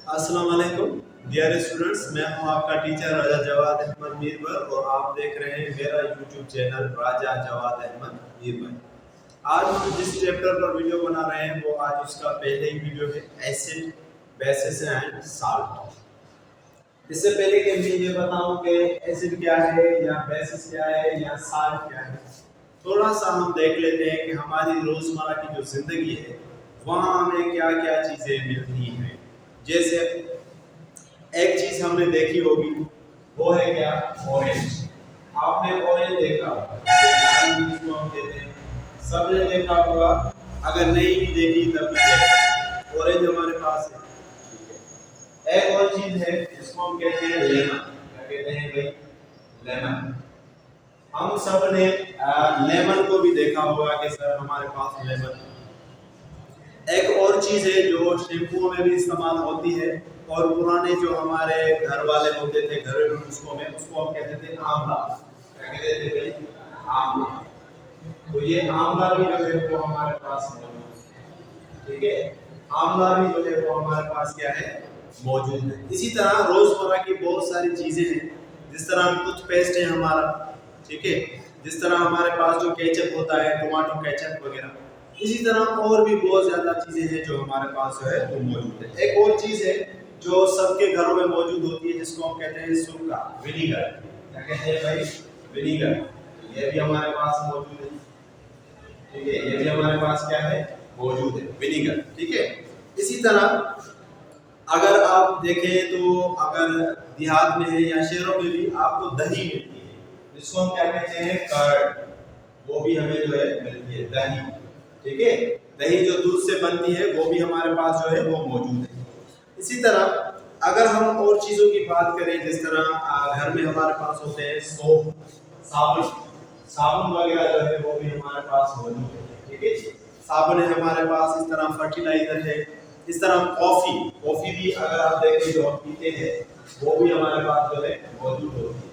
अस्सलाम वालेकुम dear students, मैं हूं आपका टीचर राजा जवाद अहमद मीरवर और आप देख रहे हैं मेरा यूट्यूब चैनल राजा जवाद अहमद मीरवर। आज हम जिस चैप्टर पर वीडियो बना रहे हैं वो आज उसका पहले ही वीडियो है, एसिड बेसिस एंड साल्ट। इससे पहले कि मैं ये बताऊं कि एसिड क्या है या बेसिस क्या है या साल्ट क्या है, थोड़ा सा हम देख लेते हैं कि हमारी रोजमर्रा की जो जिंदगी है वहाँ हमें क्या क्या चीजें मिलती हैं। जैसे एक चीज हमने देखी होगी वो है क्या, ऑरेंज। आपने ऑरेंज देखा हम कहते हैं, सबने देखा होगा, अगर नहीं भी देखी तब भी देखा। ऑरेंज हमारे पास है, ठीक है। एक और चीज है जिसको हम कहते हैं लेमन। क्या कहते हैं भाई? लेमन। हम सब ने लेमन को भी देखा होगा कि सर हमारे पास लेमन। एक और चीज है जो शैम्पुओं में भी इस्तेमाल होती है और पुराने जो हमारे घर वाले होते थे घरेलू नुस्खों में, उसको हम कहते थे आंवला। क्या कहते थे भाई? आंवला। तो ये आंवला भी जो है वो हमारे पास मौजूद है, ठीक है। आंवला भी जो है वो हमारे पास क्या है, मौजूद है। इसी तरह रोजमर्रा की बहुत सारी चीजें हैं, जिस तरह टूथपेस्ट है हमारा, ठीक है। जिस तरह हमारे पास जो केचप होता है, टमाटो केचप वगैरह, इसी तरह और भी बहुत ज्यादा चीजें हैं जो हमारे पास जो है वो मौजूद है। एक और चीज है जो सबके घरों में मौजूद होती है जिसको हम कहते हैं सुरका, विनीगर। क्या कहते हैं भाई? विनीगर। ये भी हमारे पास मौजूद है, ठीक है। ये भी हमारे पास क्या है, मौजूद है, विनीगर, ठीक है। इसी तरह अगर आप देखें तो अगर देहात में है या शहरों में भी आपको दही मिलती है, जिसको हम क्या कहते हैं, कर्ड। वो भी हमें जो है मिलती है, दही, ठीक है। दही जो दूध से बनती है वो भी हमारे पास जो है वो मौजूद है। इसी तरह अगर हम और चीजों की बात करें, जिस तरह घर में हमारे पास होते हैं सोप, साबुन। साबुन वगैरह जो है वो भी हमारे पास मौजूद है, ठीक है। साबुन है हमारे पास, इस तरह फर्टिलाइजर है, इस तरह कॉफी। कॉफी भी अगर आप देखें जो हम पीते हैं वो भी हमारे पास जो है मौजूद होती है।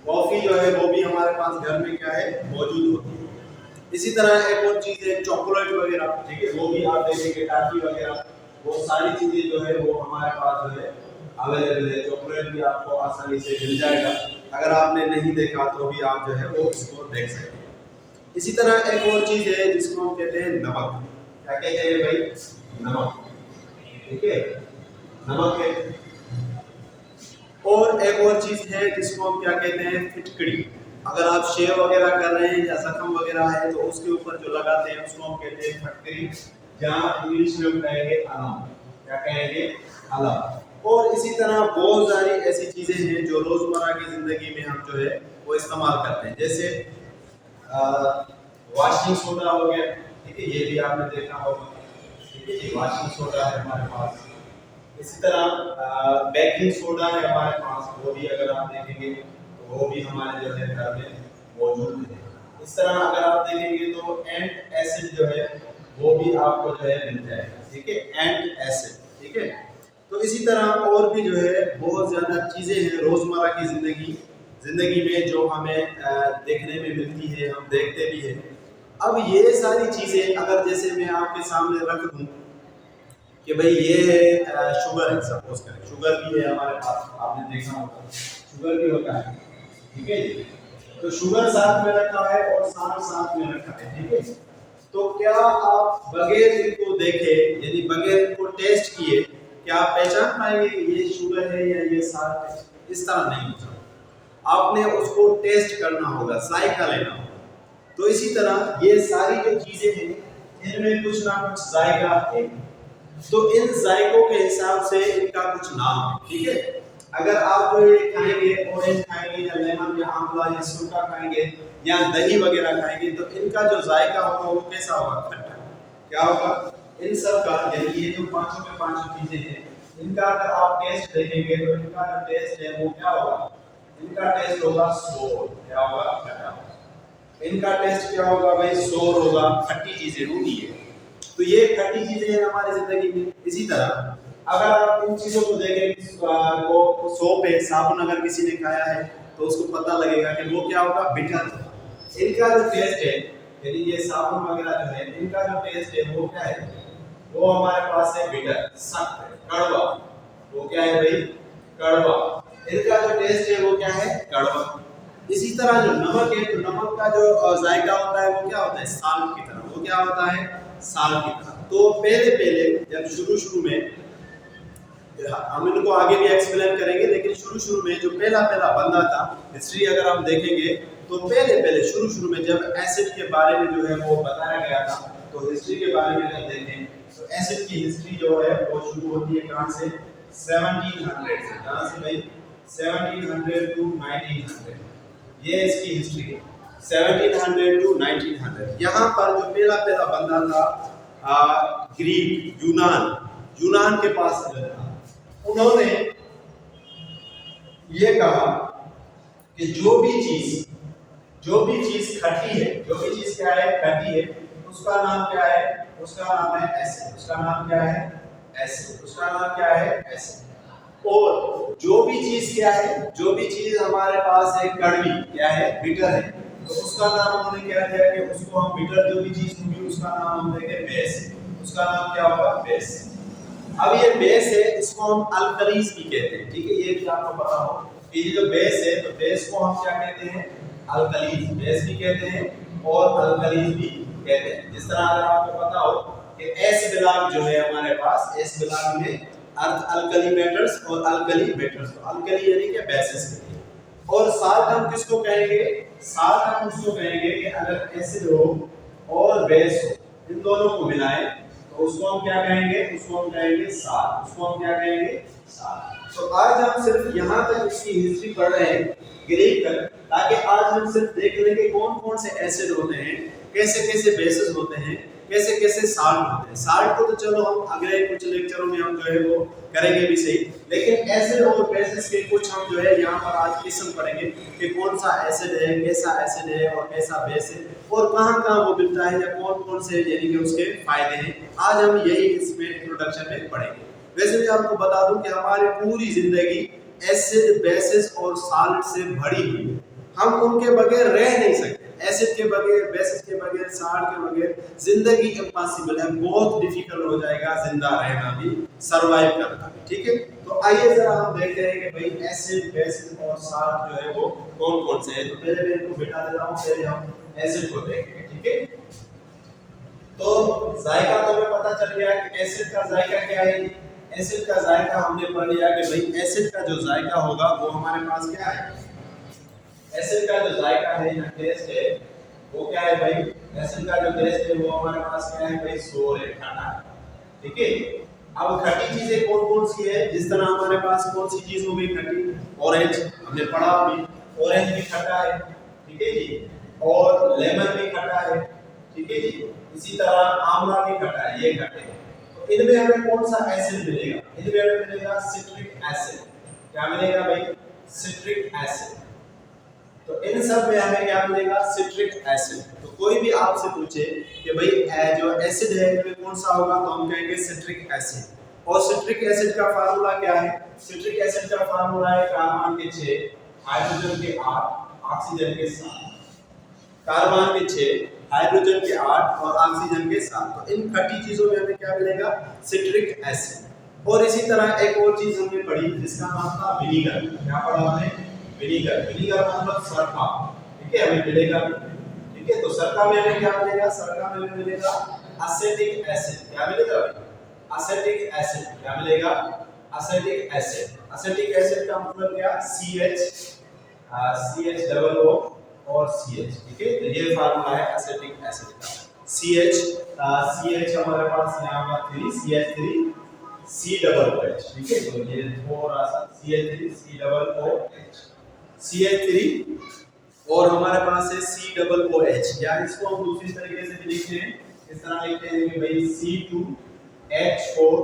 कॉफी जो है वो भी हमारे पास घर में क्या है, मौजूद होती है। इसी तरह एक और चीज है चॉकलेट वगैरह, ठीक है। वो भी आप देखेंगे, टाफी वगैरह, वो सारी चीजें जो है वो हमारे पास जो है अवेलेबल है। चॉकलेट भी आपको आसानी से मिल जाएगा, अगर आपने नहीं देखा तो भी आप जो है वो इसको देख सकते हैं। इसी तरह एक और चीज है जिसको हम कहते हैं नमक। क्या कहते हैं भाई? नमक, ठीक है, नमक है। और एक और चीज है जिसको हम क्या कहते हैं, फिटकड़ी। अगर आप शेव वगैरह कर रहे हैं या जख्म वगैरह है तो उसके ऊपर जो लगाते हैं उसको हम कहते हैं फटकरी, जहाँ इंग्लिश में हम कहेंगे अलम। क्या कहेंगे? अलम। और इसी तरह बहुत सारी ऐसी चीजें हैं जो रोजमर्रा की जिंदगी में हम जो है वो इस्तेमाल करते हैं। जैसे वॉशिंग सोडा हो गया, ठीक है, ये भी आपने देखा होगा, ठीक है। ये वॉशिंग सोडा है हमारे पास। इसी तरह बेकिंग सोडा है हमारे पास, वो भी अगर आप देखेंगे तो वो भी हमारे जो है घर में मौजूद है। इस तरह अगर आप देखेंगे तो एंट एसिड जो है वो भी आपको जो है मिल जाएगा, ठीक है, एंट एसिड, ठीक है। तो इसी तरह और भी जो है बहुत ज्यादा चीजें हैं रोजमर्रा की जिंदगी में जो हमें देखने में मिलती है, हम देखते भी हैं। अब ये सारी चीजें अगर जैसे मैं आपके सामने रख दूं कि भाई ये है शुगर है, सपोज करें शुगर भी है हमारे पास, आपने देखा होगा शुगर भी होता है, ठीक है। तो शुगर साथ में रखा है और साथ में रखा है, ठीक है। तो क्या आप बगैर इनको देखे, यानी बगैर इनको टेस्ट किए, क्या आप पहचान पाएंगे कि ये शुगर है या ये साल्ट है? इस तरह नहीं होता, आपने उसको टेस्ट करना होगा, जायका लेना होगा। तो इसी तरह ये सारी जो चीजें हैं इनमें कुछ ना कुछ जायका है, तो इन जायकों के हिसाब से इनका कुछ नाम है, ठीक है। अगर आप जो ये खाएंगे, ऑरेंज खाएंगे या लेमन या आंवला या सुरका खाएंगे या दही वगैरह खाएंगे, तो इनका जो जायका होगा वो कैसा होगा? खट्टा। क्या होगा? इन सब का, यानी ये जो पांचों के पांचों चीजें हैं, इनका अगर आप टेस्ट देखेंगे तो इनका जो टेस्ट है वो क्या होगा? इनका टेस्ट होगा सोर। क्या होगा? खट्टा। इनका टेस्ट क्या होगा भाई? सोर होगा, खट्टी चीजें होंगी ये। तो ये खट्टी चीजें हैं हमारी जिंदगी में। इसी तरह अगर आप इन चीजों को देखें, को सोप है, साबुन अगर किसी ने खाया है तो उसको पता लगेगा कि वो क्या होगा? बिटर। इनका जो टेस्ट है, यानी ये साबुन वगैरह जो है, इनका जो टेस्ट है वो क्या है? वो हमारे पास है बिटर, सख्त है, कड़वा। वो क्या है भाई, कड़वा। इनका जो टेस्ट है वो क्या है, कड़वा। इसी तरह जो नमक है, तो नमक का जो जायका होता है वो क्या होता है, साल्ट की तरह। वो क्या होता है, साल्ट की तरह। तो पहले पहले जब शुरू में, हम इनको आगे भी एक्सप्लेन करेंगे, लेकिन शुरू में जो पहला बंदा था, हिस्ट्री अगर हम देखेंगे तो पहले शुरू में जब एसिड के बारे में जो है वो बताया गया था, तो हिस्ट्री के बारे में अगर देखें तो एसिड की हिस्ट्री जो है वो शुरू होती है कहां से, 1700 से। कहां से भाई, 1700 टू 1900, ये इसकी हिस्ट्री है, 1700 टू 1900। यहाँ पर जो पहला बंदा था ग्रीक, यूनान के पास था, उन्होंने ये कहा कि जो भी चीज खटी है, जो भी चीज क्या है, खटी है, उसका नाम क्या है, उसका नाम है एसिड। उसका नाम क्या है, एसिड। उसका नाम क्या है, एसिड। और जो भी चीज क्या है, जो भी चीज हमारे पास है कड़वी, क्या है, बिटर है, तो उसका नाम उन्होंने क्या दिया कि उसको हम बिटर, जो भी चीज होगी उसका नाम हम देंगे बेस। उसका नाम क्या होगा, बेस। अब ये बेस है, इसको हम अल्कलीज भी कहते हैं, ठीक है, ये भी आपको पता हो कि ये जो बेस है, तो बेस को हम क्या कहते हैं, अल्कलीज। बेस भी कहते हैं और अल्कलीज भी कहते हैं। जिस तरह अगर आपको पता हो कि एस ब्लॉक जो है हमारे पास, एस ब्लॉक में अल्कली मेटल्स और अल्कली मेटल्स, तो अल्कली यानी कि बेसिस के लिए। और साल्ट हम किसको कहेंगे, साल्ट हम उसको कहेंगे कि अगर एसिड हो और बेस हो, इन दोनों को मिलाएं तो उसको हम क्या कहेंगे, उसको हम कहेंगे साल्ट। उसको हम क्या कहेंगे, साल्ट। तो आज हम सिर्फ यहाँ तक इसकी हिस्ट्री पढ़ रहे हैं, ग्रीक तक, ताकि आज हम सिर्फ देख लें कि कौन कौन से एसिड होते हैं, कैसे कैसे बेसिस होते हैं, कैसे कैसे साल्ट होते हैं। साल्ट को तो चलो हम अगले कुछ लेक्चरों में हम जो है वो करेंगे भी सही, लेकिन एसिड और बेसिस के कुछ हम जो है यहाँ पर आज किस्म पढ़ेंगे कि कौन सा एसिड है, कैसा एसिड है और कैसा बेस है, और कहाँ कहाँ वो मिलता है, या कौन कौन से यानी कि उसके फायदे हैं। आज हम यही इसमें इंट्रोडक्शन में पढ़ेंगे। वैसे भी आपको बता दूं कि हमारी पूरी जिंदगी एसिड, बेसिस और साल्ट से भरी हुई है। हम उनके बगैर रह नहीं सकते। एसिड के बगैर, बेसिस के बगैर, साल्ट के बगैर जिंदगी इम्पॉसिबल है। बहुत डिफिकल्ट हो जाएगा जिंदा रहना भी, सरवाइव करना भी, ठीक है। तो आइए जरा हम देखते हैं कि भाई एसिड, बेसिस और साल्ट जो है वो कौन कौन से हैं। तो पहले मैं इनको बिठा देता हूं, पहले हम एसिड को देखेंगे, ठीक है। तो जायका तो हमें पता चल गया कि एसिड का जायका क्या है। एसिड का जायका हमने पढ़ लिया कि भाई एसिड का जो जायका होगा वो हमारे पास क्या है, एसिड का जो जायका है या टेस्ट है वो क्या है भाई, एसिड का जो टेस्ट है वो हमारे पास क्या है भाई, सोर है, खट्टा, ठीक है। अब खट्टी चीजें कौन कौन सी है, जिस तरह हमारे पास कौन सी चीज हो गई खट्टी, ऑरेंज, हमने पढ़ा अभी, ऑरेंज भी खट्टा है, ठीक है जी, और लेमन भी खट्टा है, ठीक है जी। इसी तरह आंवला भी खट्टा है, ये खट्टे हैं। तो इनमें हमें कौन सा एसिड मिलेगा, इनमें हमें मिलेगा सिट्रिक एसिड। क्या मिलेगा भाई, सिट्रिक एसिड। तो इन सब में हमें क्या मिलेगा, सिट्रिक एसिड। तो कोई भी आपसे पूछे कि भाई जो एसिड है इनमें कौन सा होगा, तो हम कहेंगे सिट्रिक एसिड। और सिट्रिक एसिड का फार्मूला क्या है, सिट्रिक एसिड का फार्मूला है कार्बन के 6, हाइड्रोजन के 8, ऑक्सीजन के 7। कार्बन के 6, हाइड्रोजन के 8 और ऑक्सीजन के 7। तो इन खट्टी चीजों में हमें क्या मिलेगा, सिट्रिक एसिड। और इसी तरह एक और चीज हमने पढ़ी जिसका नाम था विनीगर। क्या पढ़ा हमने, विनीगर। विनीगर मतलब सरका, ठीक है, हमें मिलेगा, ठीक है। तो सरका में हमें क्या मिलेगा, सरका में हमें मिलेगा एसिटिक एसिड। क्या मिलेगा भाई, एसिटिक एसिड। क्या मिलेगा, एसिटिक एसिड। एसिटिक एसिड का मतलब क्या, CH, CH डबल O और CH, ठीक है। तो ये फार्मूला है एसिटिक एसिड का। CH हमारे पास यहाँ पर 3, CH3 C डबल OH, ठीक है। तो ये थोड़ा सा CH3 C double OH, CH3 और हमारे पास है C डबल OH, या इसको हम दूसरी तरीके से भी लिखते हैं, इस तरह लिखते हैं कि भाई C2H4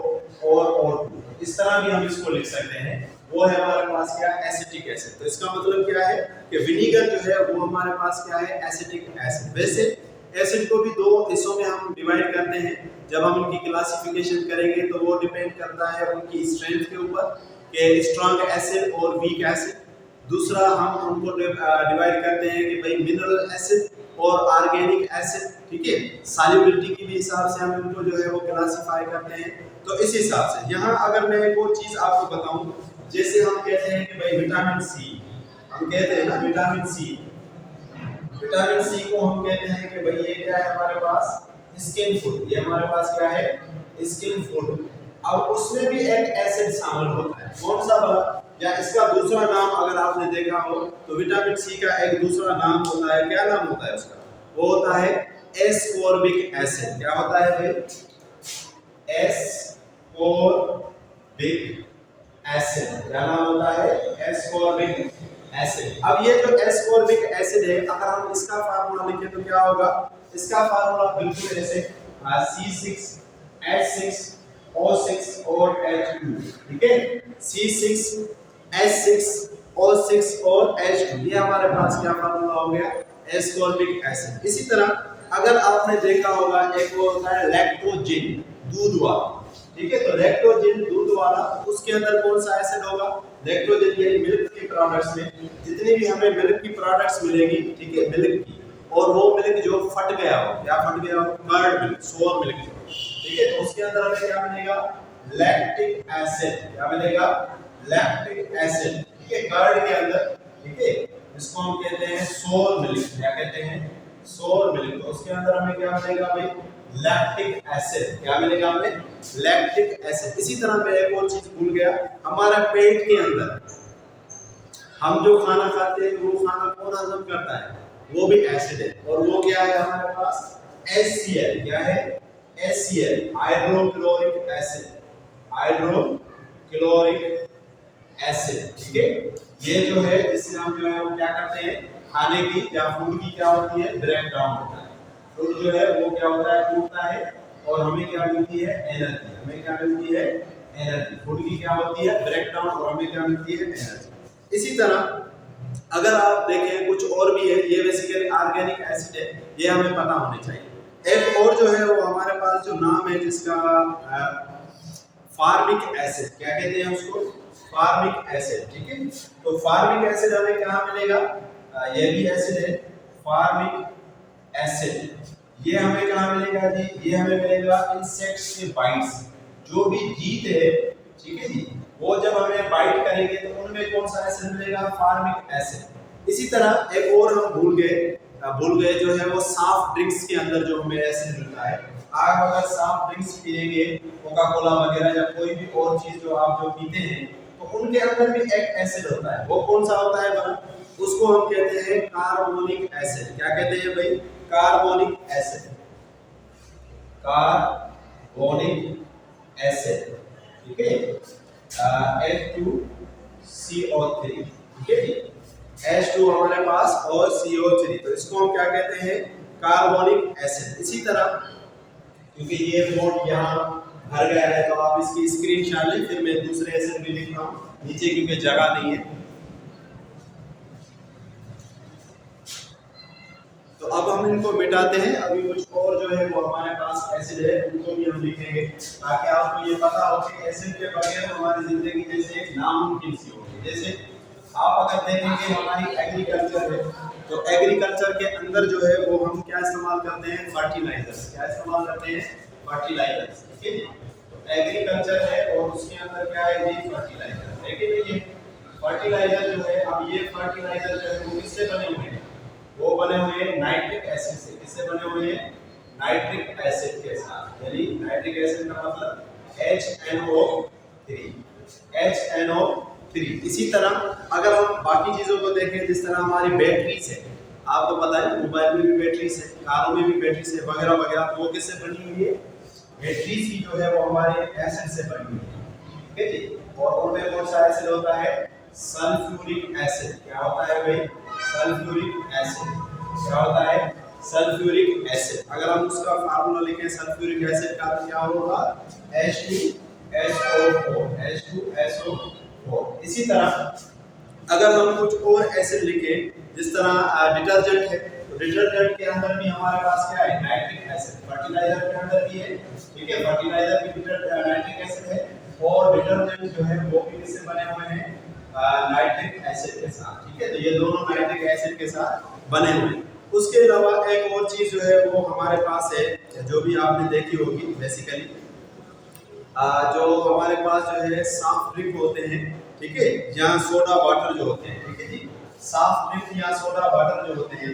और O2। इस तरह भी हम इसको लिख सकते हैं। वो है हमारे पास क्या, एसिटिक एसिड। तो इसका मतलब क्या है कि विनीगर जो है वो हमारे पास क्या है, एसिटिक एसिड। वैसे एसिड को भी दो हिस्सों में हम डिवाइड करते हैं। जब हम इनकी क्लासिफिकेशन करेंगे तो वो डिपेंड करता है उनकी स्ट्रेंथ के ऊपर, कि स्ट्रांग एसिड और वीक एसिड। दूसरा हम उनको डिवाइड करते हैं कि भाई मिनरल एसिड और ऑर्गेनिक एसिड, ठीक है, सॉल्युबिलिटी के भी हिसाब से हम इनको जो है वो क्लासिफाई करते हैं। तो इस हिसाब से यहाँ अगर मैं एक और चीज आपको बताऊं, जैसे हम कहते हैं कि भाई विटामिन सी, हम कहते हैं ना विटामिन सी, विटामिन सी को हम कहते हैं कि भाई ये क्या है हमारे पास स्किन फूड, ये हमारे पास क्या है स्किन फूड। अब उसमें भी एक एसिड शामिल होता है, कौन सा वाला, या इसका दूसरा नाम अगर आपने देखा हो तो विटामिन सी का एक दूसरा नाम होता है, क्या नाम होता है उसका, वो होता है एस्कॉर्बिक एसिड। क्या होता है भाई, एस्कॉर्बिक एसिड, क्या नाम होता है एस्कॉर्बिक एसिड। अब ये जो एस्कॉर्बिक एसिड है, अगर हम इसका फार्मूला लिखें तो क्या होगा, इसका फार्मूला बिल्कुल ऐसे C6H6O6 और H2, ठीक है, C6H6O6 और H2, ये हमारे पास क्या फार्मूला हो गया एस्कॉर्बिक एसिड। इसी तरह अगर आपने देखा होगा एक वो होता है लैक्टोजिन, दूध वाला, ठीक है, तो लैक्टोजिन दूध वाला, उसके अंदर कौन सा एसिड होगा, लैक्टोजिन, यानी मिल्क के प्रोडक्ट्स में जितनी भी हमें मिल्क की प्रोडक्ट्स मिलेगी, ठीक है, मिल्क की, और वो मिल्क जो फट गया हो, क्या फट गया हो, कर्ड मिल्क, सोर मिल्क, ठीक है, तो उसके अंदर हमें क्या मिलेगा लैक्टिक एसिड, क्या मिलेगा लैक्टिक एसिड, ठीक है, कर्ड के अंदर, ठीक है, इसको हम कहते हैं सोर मिल्क, क्या कहते हैं सोर मिल्क, तो उसके अंदर हमें क्या मिलेगा भाई लैक्टिक एसिड, क्या मिलेगा हमें लैक्टिक एसिड। इसी तरह मैं एक और चीज भूल गया, हमारा पेट के अंदर हम जो खाना खाते हैं वो खाना कौन हजम करता है, वो भी एसिड है, और वो क्या है हमारे पास HCl, क्या है HCl, hydrochloric acid, hydrochloric acid, ठीक है, ये जो है इससे हम जो है वो क्या करते हैं, खाने की या फूड की क्या होती है ब्रेक डाउन होता है, फूड जो है वो क्या होता है टूटता है, और हमें क्या मिलती है एनर्जी, हमें क्या मिलती है एनर्जी, फूड की क्या होती है ब्रेक डाउन, और हमें क्या मिलती है एनर्जी। इसी तरह अगर आप देखें कुछ और भी है, ये बेसिकली ऑर्गेनिक एसिड है, ये हमें पता होने चाहिए। एक और जो है वो हमारे पास जो नाम है जिसका फार्मिक एसिड, क्या कहते हैं उसको फार्मिक एसिड, ठीक है, तो फार्मिक एसिड हमें कहाँ मिलेगा, ये भी एसिड है फार्मिक एसिड, ये हमें कहाँ मिलेगा जी, ये हमें मिलेगा इंसेक्ट्स के बाइट्स, जो भी जीत है, ठीक है जी, वो जब हमें बाइट करेंगे तो उनमें कौन सा एसिड मिलेगा फार्मिक एसिड। इसी तरह एक और हम भूल गए जो है वो सॉफ्ट ड्रिंक्स के अंदर जो हमें एसिड मिलता है, आप अगर सॉफ्ट ड्रिंक्स पिएंगे, कोका कोला वगैरह या कोई भी और चीज जो आप जो पीते हैं, तो उनके अंदर भी एक एसिड होता है, वो कौन सा होता है बना, उसको हम कहते हैं कार्बोनिक एसिड, क्या कहते हैं भाई कार्बोनिक एसिड, कार्बोनिक एसिड, ठीक है, H2CO3, ठीक है जी, H2 हमारे पास और CO3, तो इसको हम क्या कहते हैं कार्बोनिक एसिड। इसी तरह क्योंकि ये बोर्ड यहाँ भर गया है तो आप इसकी स्क्रीनशॉट लें, फिर मैं दूसरे एसिड भी लिख रहा हूँ नीचे क्योंकि जगह नहीं है। तो अब हम इनको मिटाते हैं, अभी कुछ और जो है वो हमारे पास एसिड है उनको भी हम लिखेंगे, ताकि आपको ये पता हो कि एसिड के बगैर हमारी जिंदगी जैसे एक नामुमकिन सी होगी। जैसे आप अगर देखेंगे हमारी एग्रीकल्चर है, तो एग्रीकल्चर के अंदर जो है वो हम क्या इस्तेमाल करते हैं फर्टिलाइजर्स, क्या इस्तेमाल करते हैं फर्टिलाइजर्स, ठीक है जी, तो एग्रीकल्चर है और उसके अंदर क्या है जी फर्टिलाइजर, लेकिन ये फर्टिलाइजर जो है, अब ये फर्टिलाइजर जो है वो किससे बने हुए हैं, वो बने हुए हैं नाइट्रिक एसिड से, किससे बने हुए हैं नाइट्रिक एसिड के साथ, यानी नाइट्रिक एसिड का मतलब HNO3, HNO3। इसी तरह अगर हम बाकी चीजों को देखें, जिस तरह हमारी बैटरीज है, आपको पता है मोबाइल में भी बैटरीज है, कारों में भी बैटरीज है वगैरह वगैरह, तो वो किससे बनी हुई है बैटरीज की जो है वो हमारे एसिड से बनी हुई है, ठीक है जी, और उनमें कौन सा एसिड होता है सल्फ्यूरिक एसिड, क्या होता है भाई सल्फ्यूरिक एसिड, क्या होता है सल्फ्यूरिक एसिड। अगर हम उसका फार्मूला लिखें सल्फ्यूरिक एसिड का तो क्या होगा H2SO4, H2SO4। इसी तरह अगर हम कुछ और एसिड लिखें, जिस तरह डिटर्जेंट है, तो डिटर्जेंट के अंदर भी हमारे पास क्या है नाइट्रिक एसिड, फर्टिलाइजर के अंदर भी है, ठीक है, फर्टिलाइजर भी नाइट्रिक एसिड है, और डिटर्जेंट जो है वो भी किससे बने हुए हैं नाइट्रिक एसिड के साथ, ठीक है, तो ये दोनों नाइट्रिक एसिड के साथ बने हुए हैं। उसके अलावा एक और चीज जो है वो हमारे पास है, जो भी आपने देखी होगी बेसिकली, जो हमारे पास जो है सॉफ्ट ड्रिंक होते हैं, ठीक है, या सोडा वाटर जो होते हैं, ठीक है जी, सॉफ्ट ड्रिंक या सोडा वाटर जो होते हैं,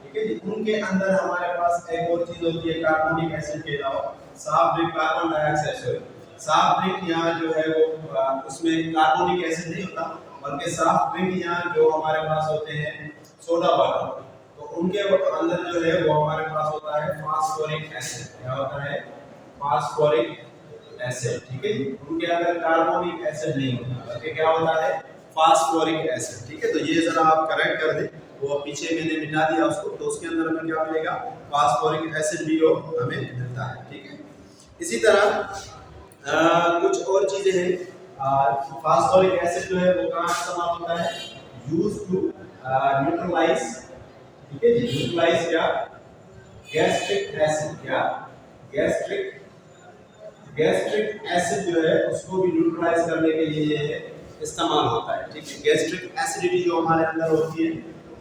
ठीक है जी, उनके अंदर हमारे पास एक और चीज होती है कार्बोनिक एसिड के अलावा, soft drink carbon dioxide, sorry soft drink यहाँ जो है वो उसमें कार्बोनिक एसिड नहीं होता, बल्कि सॉफ्ट ड्रिंक यहाँ जो हमारे पास होते हैं सोडा वाटर, तो उनके अंदर जो है वो हमारे पास होता है फास्फोरिक एसिड। क्या होता है? फास्फोरिक एसिड, ठीक है जी, उनके अंदर कार्बोनिक एसिड नहीं होता, बल्कि क्या होता है? फास्फोरिक एसिड, ठीक है। तो ये जरा आप करेक्ट कर दें, वो पीछे मैंने मिटा दिया उसको, तो उसके अंदर हमें क्या मिलेगा? फास्फोरिक एसिड भी हो हमें मिलता है, ठीक है। इसी तरह कुछ और चीजें हैं। फास्फोरिक एसिड जो है वो कहाँ इस्तेमाल होता है? यूज टू न्यूट्रलाइज, ठीक है जी, न्यूट्रलाइज क्या? गैस्ट्रिक एसिड, क्या? गैस्ट्रिक एसिड जो है उसको भी न्यूट्रलाइज करने के लिए ये इस्तेमाल होता है, ठीक है। गैस्ट्रिक एसिडिटी जो हमारे अंदर होती है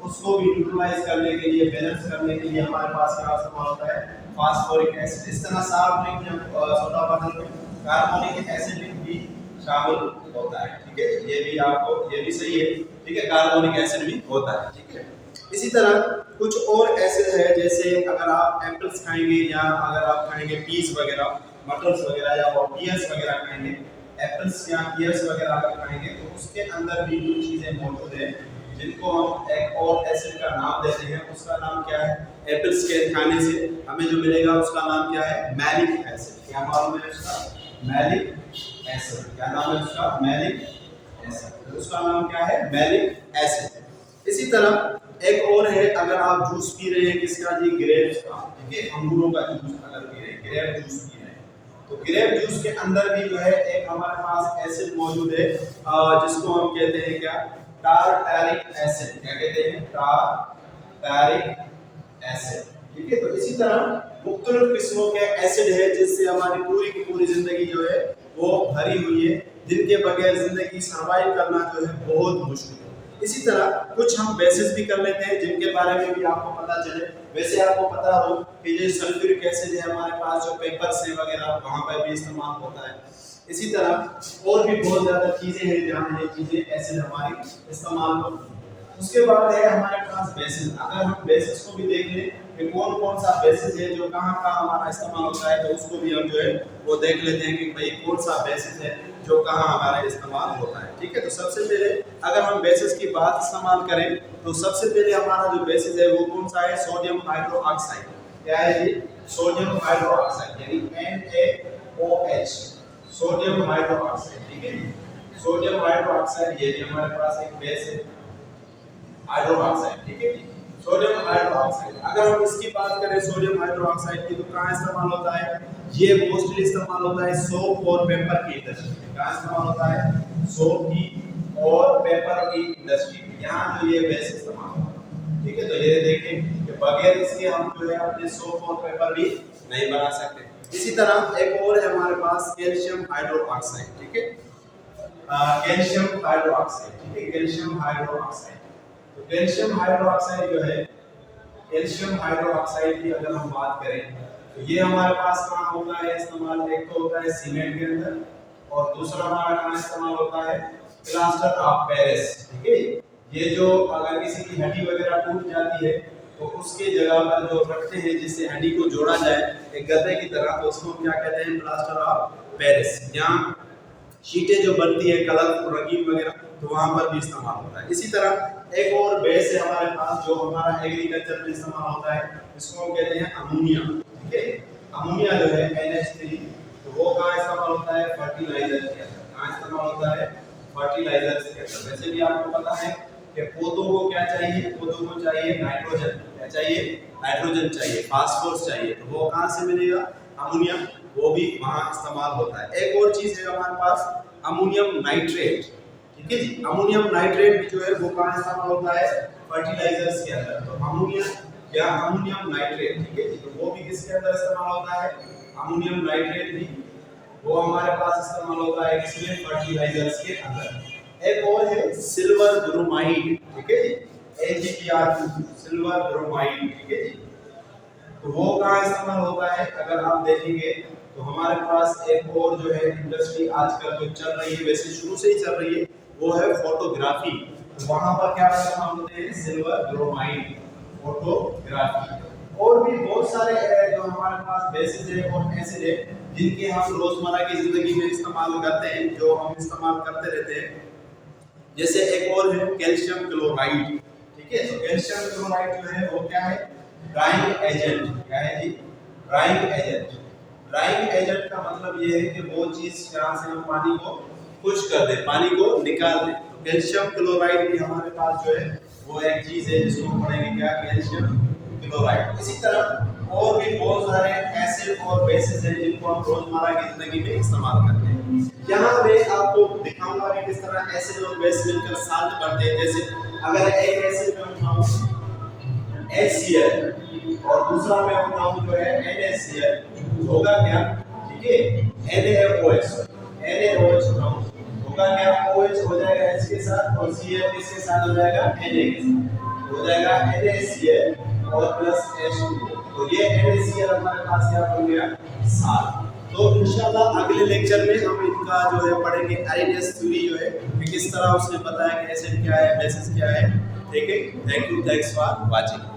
उसको भी न्यूट्रलाइज करने के लिए, बैलेंस करने के लिए हमारे पास क्या इस्तेमाल होता है? Phosphoric acid. इस तरह सॉल्ट ड्रिंक या सोडा वाटर में कार्बोनिक एसिड भी शामिल होता है, ठीक है। ये भी आपको, ये भी सही है, ठीक है, कार्बोनिक एसिड भी होता है, ठीक है। इसी तरह कुछ और एसिड है, जैसे अगर आप एप्पल्स खाएंगे या अगर आप खाएंगे पीस वगैरह, मटर्स वगैरह या पियर्स वगैरह खाएंगे, एप्पल्स या पियर्स वगैरह अगर खाएंगे, तो उसके अंदर भी जो चीजें मौजूद है जिनको हम एक और एसिड का नाम देते हैं, उसका नाम क्या है? एप्पल्स के खाने से हमें जो मिलेगा उसका नाम क्या है? Malic acid. क्या मालूम है उसका? Malic acid. क्या नाम है उसका? Malic acid. तो उसका नाम क्या है? Malic acid. इसी तरह एक और है, अगर आप जूस पी रहे हैं किसका जी? ग्रेप्स का, ठीक है, अंगूरों का जूस अगर पी रहे हैं, ग्रेप जूस पी रहे हैं, तो ग्रेप जूस के अंदर भी जो है एक हमारे पास एसिड मौजूद है, जिसको हम कहते हैं क्या? Tartaric acid. क्या कहते हैं? टारटारिक एसिड, ठीक है। तो इसी तरह मुख्तलिफ किस्मों के एसिड है जिससे हमारी पूरी की पूरी जिंदगी जो है वो भरी हुई है, जिनके बगैर जिंदगी सर्वाइव करना जो है बहुत मुश्किल है। इसी तरह कुछ हम बेसिस भी कर लेते हैं जिनके बारे में भी आपको पता चले। वैसे आपको पता हो कि ये सल्फ्यूरिक एसिड है हमारे पास, जो पेपर्स है वगैरह वहां पर भी इस्तेमाल होता है। इसी तरह और भी बहुत ज्यादा चीजें हैं जहाँ ये चीजें एसिड हमारी इस्तेमाल होती है। उसके बाद है हमारे पास बेसिस। अगर हम बेसिस को भी देख लें कि कौन कौन सा बेसिस है जो कहाँ कहाँ हमारा इस्तेमाल होता है, तो उसको भी हम जो है वो देख लेते हैं कि भाई कौन सा बेसिस है जो कहाँ हमारा इस्तेमाल होता है, ठीक है। तो सबसे पहले अगर हम बेसिस की बात इस्तेमाल करें तो सबसे पहले हमारा जो बेसिस है वो कौन सा है? Sodium hydroxide. क्या है ये? सोडियम हाइड्रोक्साइड, यानी NaOH, सोडियम हाइड्रोक्साइड, ठीक है। सोडियम हाइड्रोक्साइड ये भी हमारे पास एक बेस है, हाइड्रोक्साइड, ठीक है। सोडियम हाइड्रोक्साइड, अगर हम इसकी बात करें सोडियम हाइड्रोक्साइड की, तो कहाँ इस्तेमाल होता है? ये मोस्टली इस्तेमाल होता है सोप और पेपर की इंडस्ट्री में। कहाँ इस्तेमाल होता है? सोप की और पेपर की इंडस्ट्री में, यहाँ जो ये बेस इस्तेमाल होता है, ठीक है। तो ये देखें कि बगैर इसके हम जो है अपने सोप और पेपर भी नहीं बना सकते। इसी तरह एक और है हमारे पास कैल्शियम हाइड्रोक्साइड, ठीक है, कैल्शियम हाइड्रोक्साइड, ठीक है, कैल्शियम हाइड्रोक्साइड। तो कैल्शियम हाइड्रोक्साइड जो है, कैल्शियम हाइड्रोक्साइड की अगर हम बात करें तो ये हमारे पास कहाँ होता है इस्तेमाल? एक तो होता है सीमेंट के अंदर, और दूसरा हमारा कहाँ इस्तेमाल होता है? प्लास्टर ऑफ पेरिस, ठीक है। ये जो अगर किसी की हड्डी वगैरह टूट जाती है तो उसके जगह पर जो रखते हैं जिससे हड्डी को जोड़ा जाए एक गद्दे की तरह, तो उसको क्या कहते हैं? Plaster of Paris. यहाँ शीटें जो बनती है कलर रंगीन वगैरह, तो वहां पर भी इस्तेमाल होता है। इसी तरह एक और बेस है हमारे पास जो हमारा एग्रीकल्चर में इस्तेमाल होता है, इसको हम कहते हैं अमोनिया, ठीक है। अमोनिया जो है NH3, तो वो कहाँ इस्तेमाल होता है? फर्टिलाइजर के अंदर। कहाँ इस्तेमाल होता है? फर्टिलाइजर के अंदर। वैसे भी आपको पता है कि पौधों को क्या चाहिए? पौधों को चाहिए नाइट्रोजन। क्या चाहिए? नाइट्रोजन चाहिए, फास्फोरस चाहिए, तो वो कहाँ से मिलेगा? अमोनिया, वो भी वहां इस्तेमाल होता है। एक और चीज है हमारे पास अमोनियम नाइट्रेट, ठीक है जी। अमोनियम नाइट्रेट भी जो है वो कहाँ इस्तेमाल होता है? फर्टिलाइजर्स के अंदर। तो अमोनिया या अमोनियम नाइट्रेट, ठीक है जी, तो वो भी किसके अंदर इस्तेमाल होता है? अमोनियम नाइट्रेट भी वो हमारे पास इस्तेमाल होता है किसमें? फर्टिलाइजर्स के अंदर। एक और है सिल्वर ब्रोमाइड, ठीक है जी। AgBr2 सिल्वर ब्रोमाइड, ठीक है जी। तो वो कहाँ इस्तेमाल होता है, अगर आप देखेंगे तो हमारे पास एक और जो है इंडस्ट्री आजकल जो चल रही है, वैसे शुरू से ही चल रही है, वो है फोटोग्राफी। तो वहां पर क्या इस्तेमाल होते हैं, सिल्वर ब्रोमाइड, फोटोग्राफी। और भी बहुत सारे जो हमारे पास बेसिस है और एसिड है जिनके हम रोजमर्रा की जिंदगी में इस्तेमाल करते हैं, जो हम इस्तेमाल करते रहते हैं। जैसे एक और है कैल्शियम क्लोराइड, ठीक है। तो कैल्शियम क्लोराइड जो है वो क्या है, ड्राइंग एजेंट। क्या है जी, ड्राइंग एजेंट। ड्राइंग एजेंट का मतलब ये है कि वो चीज जहां से हम पानी को खुश कर दे, पानी को निकाल दे। तो कैल्शियम क्लोराइड भी हमारे पास जो है वो एक चीज है जिसको हम पढ़ेंगे, क्या, कैल्शियम क्लोराइड। इसी तरह और भी बहुत सारे एसिड और बेसिस हैं जिनको हम रोजमर्रा की जिंदगी में इस्तेमाल करते हैं। यहाँ मैं आपको दिखाऊंगा कि किस तरह एसिड और बेस मिलकर साल्ट बनते हैं। जैसे अगर एक एसिड में उठाऊं HCl और दूसरा में उठाऊं जो है NaCl, होगा क्या, ठीक है, NaOH उठाऊं, होगा क्या, OH हो जाएगा H के साथ और Cl किसके साथ हो जाएगा, Na के साथ, हो जाएगा NaCl और प्लस H2। तो ये NaCl हमारे पास क्या बन गया, साल्ट। तो इंशाल्लाह अगले लेक्चर में हम इनका जो है पढ़ेंगे आरएनएस थ्योरी जो है कि किस तरह उसने बताया कि एसिड क्या है, बेसिस क्या है, ठीक है। Thank you, thanks for watching.